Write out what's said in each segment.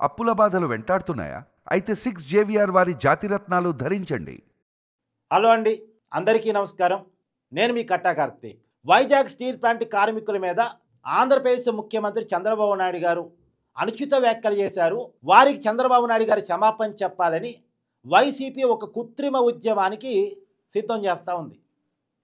అప్పుల బాధలు వెంటాడుతున్నాయా? అయితే 6 జేవిఆర్ వారి జాతిరత్నాలు ధరించండి. హలో అండి, అందరికీ నమస్కారం. నేను మీ కట్టా కార్తీక్. వైజాగ్ స్టీల్ ప్లాంట్ కార్మికుల మీద ఆంధ్రప్రదేశ్ ముఖ్యమంత్రి చంద్రబాబు నాయుడు గారు అనుచిత వ్యాఖ్యలు చేశారు. వారికి చంద్రబాబు నాయుడు గారి క్షమాపణ చెప్పాలని వైసీపీ ఒక కృత్రిమ ఉద్యమానికి సిద్ధం చేస్తూ ఉంది.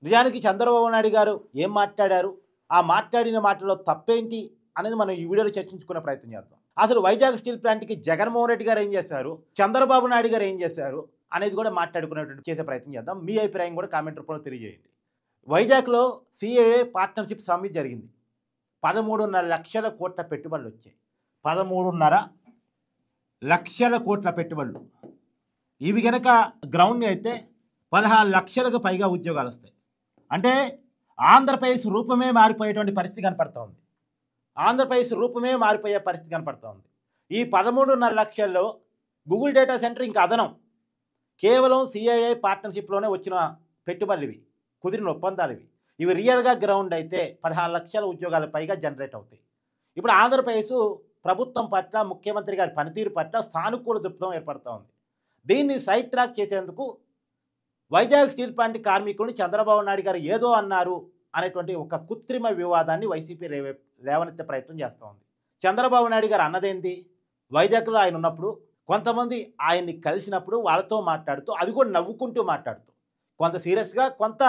నిజానికి చంద్రబాబు నాయుడు గారు ఏం మాట్లాడారు, ఆ మాట్లాడిన మాటలో తప్పేంటి అనేది మనం ఈ వీడియోలో చర్చించుకునే ప్రయత్నం చేద్దాం. అసలు వైజాగ్ స్టీల్ ప్లాంట్కి జగన్మోహన్ రెడ్డి గారు ఏం చేశారు, చంద్రబాబు నాయుడు గారు ఏం చేశారు అనేది కూడా మాట్లాడుకునేటువంటి చేసే ప్రయత్నం చేద్దాం. మీ అభిప్రాయం కూడా కామెంట్ రూపంలో తెలియజేయండి. వైజాగ్లో సిఏఏ పార్ట్నర్షిప్ సమ్మిట్ జరిగింది. 13.5 లక్షల కోట్ల పెట్టుబడులు వచ్చాయి. 13.5 లక్షల కోట్ల పెట్టుబడులు. ఇవి కనుక గ్రౌండ్ అయితే 16 లక్షలకు పైగా ఉద్యోగాలు వస్తాయి. అంటే ఆంధ్రప్రదేశ్ రూపమే మారిపోయేటువంటి పరిస్థితి కనపడుతూ ఉంది. ఆంధ్రప్రదేశ్ రూపమే మారిపోయే పరిస్థితి కనపడుతూ ఉంది. ఈ 13.5 లక్షల్లో గూగుల్ డేటా సెంటర్ ఇంకా అదనం. కేవలం సిఐఐ పార్ట్నర్షిప్లోనే వచ్చిన పెట్టుబడులు ఇవి, కుదిరిన ఒప్పందాలు ఇవి. ఇవి రియల్గా గ్రౌండ్ అయితే 16 లక్షల ఉద్యోగాల పైగా జనరేట్ అవుతాయి. ఇప్పుడు ఆంధ్రప్రదేశ్ ప్రభుత్వం పట్ల, ముఖ్యమంత్రి గారి పనితీరు పట్ల సానుకూల దృక్పథం ఏర్పడుతూ ఉంది. దీన్ని సైడ్ ట్రాక్ చేసేందుకు వైజాగ్ స్టీల్ ప్లాంట్ కార్మికులను చంద్రబాబు నాయుడు గారు ఏదో అన్నారు అనేటువంటి ఒక కృత్రిమ వివాదాన్ని వైసీపీ లేవనెత్తే ప్రయత్నం చేస్తూ ఉంది. చంద్రబాబు నాయుడు గారు అన్నదేంటి, వైజాగ్లో ఆయన ఉన్నప్పుడు కొంతమంది ఆయన్ని కలిసినప్పుడు వాళ్ళతో మాట్లాడుతూ, అది కూడా నవ్వుకుంటూ మాట్లాడుతూ, కొంత సీరియస్గా కొంత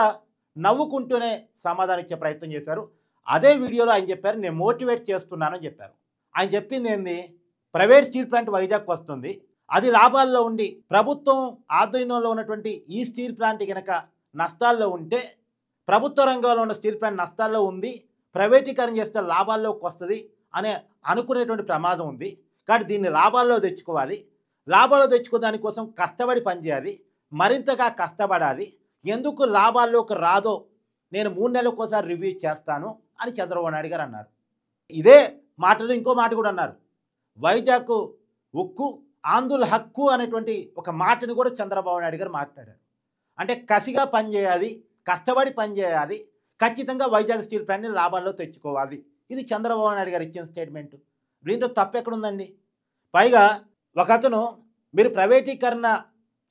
నవ్వుకుంటూనే సమాధానం ఇచ్చే ప్రయత్నం చేశారు. అదే వీడియోలో ఆయన చెప్పారు, నేను మోటివేట్ చేస్తున్నానని చెప్పారు. ఆయన చెప్పింది ఏంది, ప్రైవేట్ స్టీల్ ప్లాంట్ వైజాగ్కి వస్తుంది, అది లాభాల్లో ఉండి ప్రభుత్వం ఆధీనంలో ఉన్నటువంటి ఈ స్టీల్ ప్లాంట్ కనుక నష్టాల్లో ఉంటే, ప్రభుత్వ రంగంలో ఉన్న స్టీల్ ప్లాంట్ నష్టాల్లో ఉంది, ప్రైవేటీకరణ చేస్తే లాభాల్లోకి వస్తుంది అనే అనుకునేటువంటి ప్రమాదం ఉంది. కాబట్టి దీన్ని లాభాల్లో తెచ్చుకోవాలి, లాభాల్లో తెచ్చుకునే దానికోసం కష్టపడి పనిచేయాలి, మరింతగా కష్టపడాలి. ఎందుకు లాభాల్లోకి రాదో నేను 3 నెలలకోసారి రివ్యూ చేస్తాను అని చంద్రబాబు నాయుడు గారు అన్నారు. ఇదే మాటలు ఇంకో మాట కూడా అన్నారు, వైజాగ్ ఉక్కు ఆంధ్రుల హక్కు అనేటువంటి ఒక మాటను కూడా చంద్రబాబు నాయుడు గారు మాట్లాడారు. అంటే కసిగా పనిచేయాలి, కష్టపడి పనిచేయాలి, ఖచ్చితంగా వైజాగ్ స్టీల్ ప్లాంట్ని లాభాల్లో తెచ్చుకోవాలి. ఇది చంద్రబాబు నాయుడు గారు ఇచ్చిన స్టేట్మెంట్. దీంట్లో తప్పెక్కడుందండి? పైగా ఒక అతను మీరు ప్రైవేటీకరణ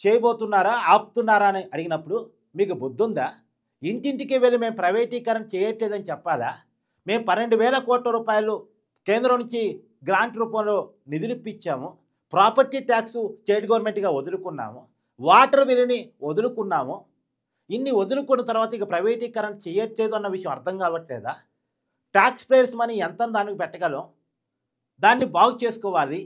చేయబోతున్నారా, ఆపుతున్నారా అని అడిగినప్పుడు మీకు బుద్ధి ఉందా? ఇంటింటికి వెళ్ళి మేము ప్రైవేటీకరణ చేయట్లేదని చెప్పాలా? మేము 12,000 కోట్ల రూపాయలు కేంద్రం నుంచి గ్రాంట్ రూపంలో నిధులు ఇప్పించాము, ప్రాపర్టీ ట్యాక్స్ స్టేట్ గవర్నమెంట్గా వదులుకున్నాము, వాటర్ బిల్లుని వదులుకున్నాము. ఇన్ని వదులుకున్న తర్వాత ఇక ప్రైవేటీకరణ చేయట్లేదు అన్న విషయం అర్థం కావట్లేదా? ట్యాక్స్ పేయర్స్ మనీ ఎంత దానికి పెట్టగలం, దాన్ని బాగు చేసుకోవాలి,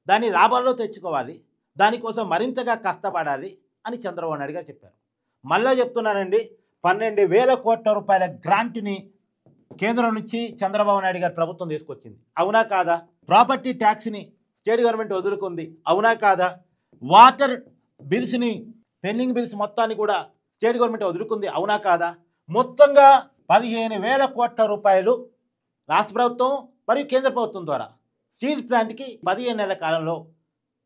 దాన్ని లాభాల్లో తెచ్చుకోవాలి, దానికోసం మరింతగా కష్టపడాలి అని చంద్రబాబు నాయుడు గారు చెప్పారు. మళ్ళీ చెప్తున్నానండి, 12,000 కోట్ల రూపాయల గ్రాంట్ని కేంద్రం నుంచి చంద్రబాబు నాయుడు గారి ప్రభుత్వం తీసుకొచ్చింది, అవునా కాదా? ప్రాపర్టీ ట్యాక్స్ని స్టేట్ గవర్నమెంట్ వదులుకుంది, అవునా కాదా? వాటర్ బిల్స్ని, పెండింగ్ బిల్స్ మొత్తాన్ని కూడా స్టేట్ గవర్నమెంట్ వదులుకుంది, అవునా కాదా? మొత్తంగా 15,000 కోట్ల రూపాయలు రాష్ట్ర ప్రభుత్వం మరియు కేంద్ర ప్రభుత్వం ద్వారా స్టీల్ ప్లాంట్కి 15 నెలల కాలంలో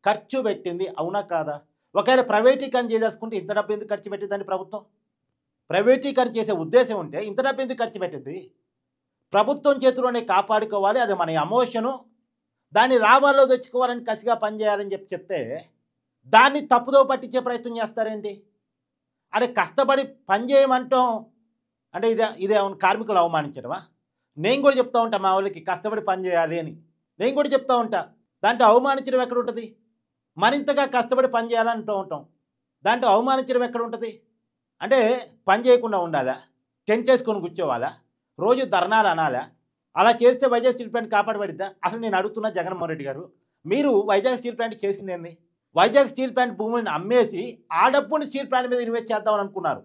ఖర్చు పెట్టింది, అవునా కాదా? ఒకవేళ ప్రైవేటీకరణ చేసేసుకుంటే ఇంత డబ్బు ఎందుకు ఖర్చు పెట్టిందండి ప్రభుత్వం? ప్రైవేటీకరణ చేసే ఉద్దేశం ఉంటే ఇంత డబ్బు ఎందుకు ఖర్చు పెట్టింది? ప్రభుత్వం చేతిలోనే కాపాడుకోవాలి, అది మన ఎమోషను, దాన్ని లాభాల్లో తెచ్చుకోవాలని కసిగా పనిచేయాలని చెప్తే దాన్ని తప్పుదో పట్టించే ప్రయత్నం చేస్తారేంటి? అదే కష్టపడి పనిచేయమంటాం అంటే ఇదే కార్మికులు అవమానించడమా? నేను కూడా చెప్తా ఉంటా మా వాళ్ళకి కష్టపడి పనిచేయాలి అని, నేను కూడా చెప్తా ఉంటా. దాంట్లో అవమానించడం ఎక్కడ ఉంటుంది? మరింతగా కష్టపడి పని చేయాలంటూ ఉంటాం, దాంట్లో అవమానించడం ఎక్కడ ఉంటుంది? అంటే పని చేయకుండా ఉండాలా, టెంట్ వేసుకొని కూర్చోవాలా, రోజు ధర్నాలు అనాలా? అలా చేస్తే వైజాగ్ స్టీల్ ప్లాంట్ కాపాడబడిద్దా? అసలు నేను అడుగుతున్నా జగన్మోహన్ రెడ్డి గారు, మీరు వైజాగ్ స్టీల్ ప్లాంట్ చేసింది ఏంది? వైజాగ్ స్టీల్ ప్లాంట్ భూములను అమ్మేసి ఆ డబ్బుని స్టీల్ ప్లాంట్ మీద ఇన్వెస్ట్ చేద్దామని అనుకున్నారు.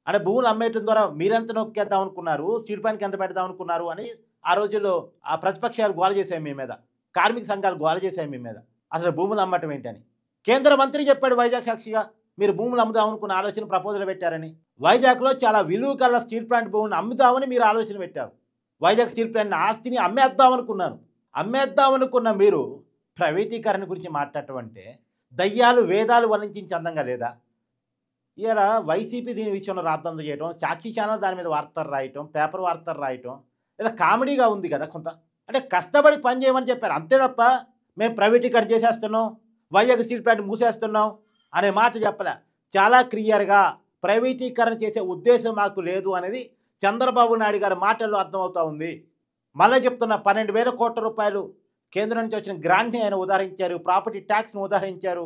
అంటే భూములు అమ్మేయడం ద్వారా మీరెంత నొక్కేద్దాం అనుకున్నారు, స్టీల్ ప్లాంట్కి ఎంత పెడదాం అనుకున్నారు అని ఆ రోజుల్లో ఆ ప్రతిపక్షాలు గోల చేశాయి మీ మీద, కార్మిక సంఘాలు గోల చేశాయి మీ మీద, అసలు భూములు అమ్మటం ఏంటని. కేంద్ర మంత్రి చెప్పాడు వైజాగ్ సాక్షిగా, మీరు భూములు అమ్ముదాం అనుకున్న ఆలోచన ప్రపోజల్ పెట్టారని. వైజాగ్లో చాలా విలువ కల స్టీల్ ప్లాంట్ భూములను అమ్ముదామని మీరు ఆలోచన పెట్టారు. వైజాగ్ స్టీల్ ప్లాంట్ ఆస్తిని అమ్మేద్దామనుకున్న మీరు ప్రైవేటీకరణ గురించి మాట్లాడటం అంటే దయ్యాలు వేదాలు వర్ణించి అందంగా లేదా? ఇలా వైసీపీ దీని విషయంలో రాద్దంతో చేయడం, సాక్షి ఛానల్ దాని మీద వార్తలు రాయటం, పేపర్ వార్తలు రాయటం ఏదో కామెడీగా ఉంది కదా కొంత. అంటే కష్టపడి పని చేయమని చెప్పారు అంతే తప్ప మేము ప్రైవేటీకరణ చేసేస్తున్నాం, వైజాగ్ స్టీల్ ప్లాంట్ మూసేస్తున్నాం అనే మాట చెప్పలే. చాలా క్లియర్గా ప్రైవేటీకరణ చేసే ఉద్దేశం మాకు లేదు అనేది చంద్రబాబు నాయుడు గారి మాటల్లో అర్థమవుతూ ఉంది. మళ్ళీ చెప్తున్న 12,000 కోట్ల రూపాయలు కేంద్రం నుంచి వచ్చిన గ్రాంట్ని ఆయన ఉదాహరించారు, ప్రాపర్టీ ట్యాక్స్ని ఉదాహరించారు,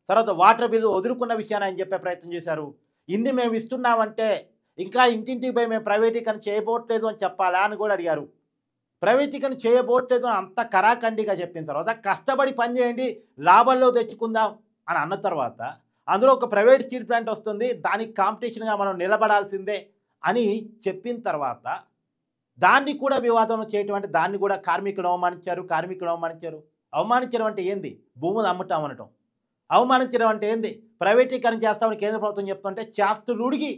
తర్వాత వాటర్ బిల్లు వదులుకున్న విషయాన్ని ఆయన చెప్పే ప్రయత్నం చేశారు. ఇన్ని మేము ఇస్తున్నామంటే ఇంకా ఇంటింటికి పోయి మేము ప్రైవేటీకరణ చేయబోట్లేదు అని చెప్పాలా అని కూడా అడిగారు. ప్రైవేటీకరణ చేయబోట్లేదు అని అంత కరాఖండిగా చెప్పిన తర్వాత కష్టపడి పని చేయండి, లాభాల్లో తెచ్చుకుందాం అని అన్న తర్వాత అందులో ఒక ప్రైవేట్ స్టీల్ ప్లాంట్ వస్తుంది, దానికి కాంపిటీషన్గా మనం నిలబడాల్సిందే అని చెప్పిన తర్వాత దాన్ని కూడా వివాదంలో చేయటం అంటే దాన్ని కూడా కార్మికులు అవమానించారు. అవమానించడం అంటే ఏంది? భూములు అమ్ముతాం అనటం. అవమానించడం అంటే ఏంది? ప్రైవేటీకరణ చేస్తామని కేంద్ర ప్రభుత్వం చెప్తుంటే చేస్తులుడిగి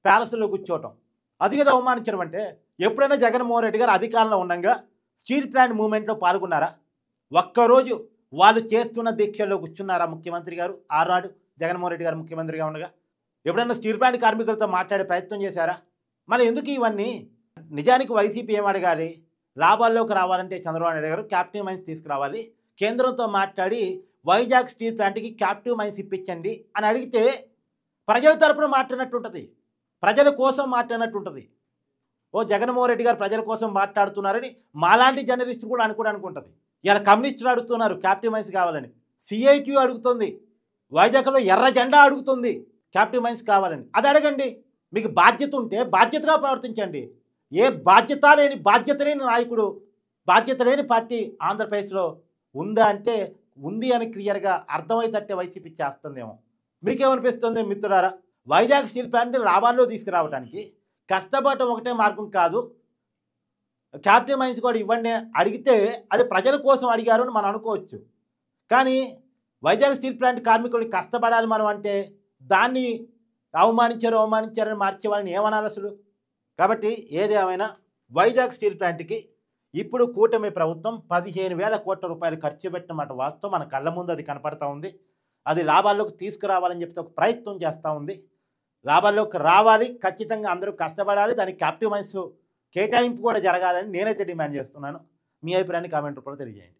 ప్యాలెస్లో కూర్చోవటం. అది కదా అవమానించడం అంటే. ఎప్పుడైనా జగన్మోహన్ రెడ్డి గారు అధికారంలో ఉండగా స్టీల్ ప్లాంట్ మూవ్మెంట్లో పాల్గొన్నారా? ఒక్కరోజు వాళ్ళు చేస్తున్న దీక్షల్లో కూర్చున్నారా ముఖ్యమంత్రి గారు? ఆనాడు జగన్మోహన్ రెడ్డి గారు ముఖ్యమంత్రిగా ఉండగా ఎప్పుడైనా స్టీల్ ప్లాంట్ కార్మికులతో మాట్లాడే ప్రయత్నం చేశారా? మరి ఎందుకు ఇవన్నీ? నిజానికి వైసీపీ ఏం అడగాలి? లాభాల్లోకి రావాలంటే చంద్రబాబు నాయుడు గారు క్యాప్టివ్ మైన్స్ తీసుకురావాలి, కేంద్రంతో మాట్లాడి వైజాగ్ స్టీల్ ప్లాంట్కి క్యాప్టివ్ మైన్స్ ఇప్పించండి అని అడిగితే ప్రజల తరపున మాట్లాడినట్టు ఉంటుంది, ప్రజల కోసం మాట్లాడినట్టు ఉంటుంది. ఓ జగన్మోహన్ రెడ్డి గారు ప్రజల కోసం మాట్లాడుతున్నారని మాలాంటి జర్నలిస్టులు కూడా అనుకుంటుంది. ఇలా కమ్యూనిస్టులు అడుగుతున్నారు క్యాప్టివ్ మైన్స్ కావాలని, సిఐటి అడుగుతుంది, వైజాగ్లో ఎర్ర జెండా అడుగుతుంది క్యాప్టివ్ మైన్స్ కావాలని. అది అడగండి. మీకు బాధ్యత ఉంటే బాధ్యతగా ప్రవర్తించండి. ఏ బాధ్యత లేని నాయకుడు, బాధ్యత లేని పార్టీ ఆంధ్రప్రదేశ్లో ఉందా అంటే ఉంది అని క్లియర్గా అర్థమయ్యేటట్టే వైసీపీ చేస్తుందేమో. మీకేమనిపిస్తుంది మిత్రులారా? వైజాగ్ స్టీల్ ప్లాంట్ లాభాల్లో తీసుకురావడానికి కష్టపడటం ఒకటే మార్గం కాదు, క్యాప్టివ్ మైన్స్ కూడా ఇవ్వండి అడిగితే అది ప్రజల కోసం అడిగారు అని మనం అనుకోవచ్చు. కానీ వైజాగ్ స్టీల్ ప్లాంట్ కార్మికుడికి కష్టపడాలి మనం అంటే దాన్ని అవమానించారని మార్చే వాళ్ళని ఏమనాలి అసలు? కాబట్టి ఏది ఏమైనా వైజాగ్ స్టీల్ ప్లాంట్కి ఇప్పుడు కూటమి ప్రభుత్వం 15,000 కోట్ల రూపాయలు ఖర్చు పెట్టినమాట వాస్తవం. మన కళ్ళ ముందు అది కనపడతా ఉంది. అది లాభాల్లోకి తీసుకురావాలని చెప్పి ఒక ప్రయత్నం చేస్తూ ఉంది. లాభాల్లోకి రావాలి, ఖచ్చితంగా అందరూ కష్టపడాలి, దానికి క్యాప్టివ్ మైన్స్ కేటాయింపు కూడా జరగాలని నేనైతే డిమాండ్ చేస్తున్నాను. మీ అభిప్రాయాన్ని కామెంట్ రూపంలో తెలియజేయండి.